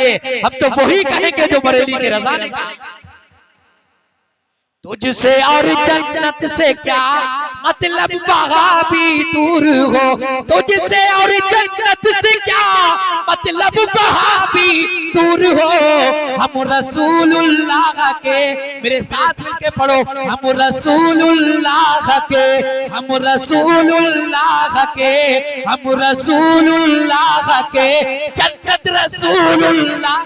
कहेंगे, हम तो वही कहेंगे जो बरेली के रजा ने कहा। तुझसे और जन्नत से क्या मतलब वहाबी दूर हो, तुझसे और जन्नत से क्या मतलब वहाबी दूर हो। हम रसूलुल्लाह के, मेरे साथ मिलके पढ़ो, हम रसूलुल्लाह के, हम रसूलुल्लाह के, हम रसूलुल्लाह के, जन्नत रसूलुल्लाह।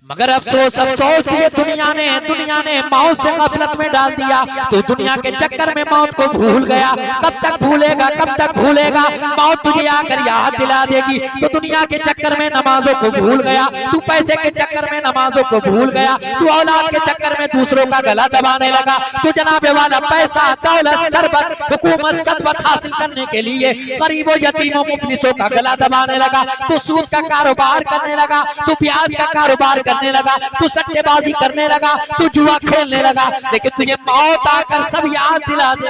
मगर अफसोस अफसोस ये दुनिया ने मौत से गफलत में डाल दिया। तो दुनिया के चक्कर में मौत को भूल गया। कब तक भूलेगा, कब तक भूलेगा? मौत तुझे आकर याद दिला देगी। तो दुनिया के चक्कर में नमाजों को भूल गया, तू पैसे के चक्कर में नमाजों को भूल गया, तू औलाद के चक्कर में दूसरों का गला दबाने लगा, तू जनाबे वाला पैसा दौलत सरबत हुकूमत सदबत हासिल करने के लिए गरीबों यतीमों मुफलिसों का गला दबाने लगा, तू सूद का कारोबार करने लगा, तू प्याज का कारोबार करने लगा, तू सट्टेबाजी करने लगा, तू जुआ खेलने लगा। लेकिन तुझे मौत आकर सब याद दिला दे,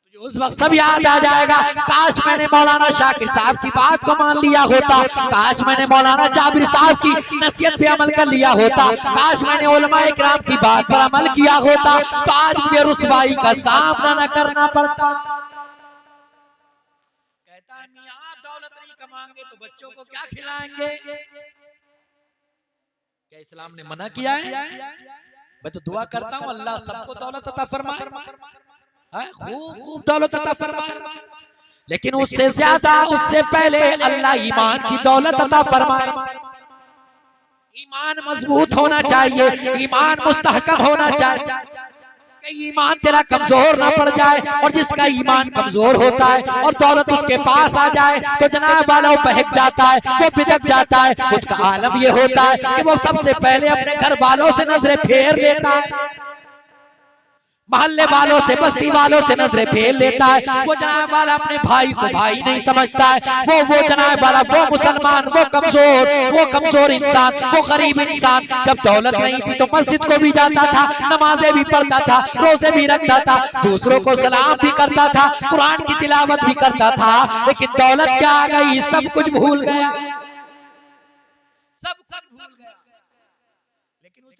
तुझे उस वक्त सब याद आ जाएगा। काश मैंने मौलाना शाकिर साहब की बात को मान लिया होता, काश मैंने मौलाना जाबिर साहब की नसीहत पे अमल कर लिया होता, काश मैंने उलमाए किराम की बात पर अमल किया होता, तो आज मुझे रुसवाई का सामना न करना पड़ता। कहता है मियां दौलत नहीं कमाएंगे तो बच्चों को क्या खिलाएंगे? क्या इस्लाम ने मना किया है? मैं तो दुआ करता हूँ अल्लाह सबको दौलत अता फरमाए, खूब खूब दौलत अता फरमाए। लेकिन उससे ज्यादा, उससे पहले अल्लाह ईमान की दौलत अता फरमाए। ईमान मजबूत होना चाहिए, ईमान मुस्तहकम होना चाहिए, ईमान तेरा कमजोर ना पड़ जाए। और जिसका ईमान कमजोर होता है और दौलत उसके पास आ जाए तो जनाब वाला वो बहक जाता है, वो बिदक जाता है। उसका आलम ये होता है कि वो सबसे पहले अपने घर वालों से नजरें फेर लेता है, मोहल्ले वालों से, बस्ती वालों से नजरें फेर लेता है। वो जनाब वाला अपने भाई को भाई नहीं समझता है। वो जनाब वाला, वो मुसलमान, वो कमजोर इंसान, वो गरीब इंसान जब दौलत नहीं थी तो मस्जिद को भी जाता था, नमाजें भी पढ़ता था, रोजे भी रखता था, दूसरों को सलाम भी करता था, कुरान की तिलावत भी करता था। लेकिन दौलत क्या आ गई, सब कुछ भूल गया।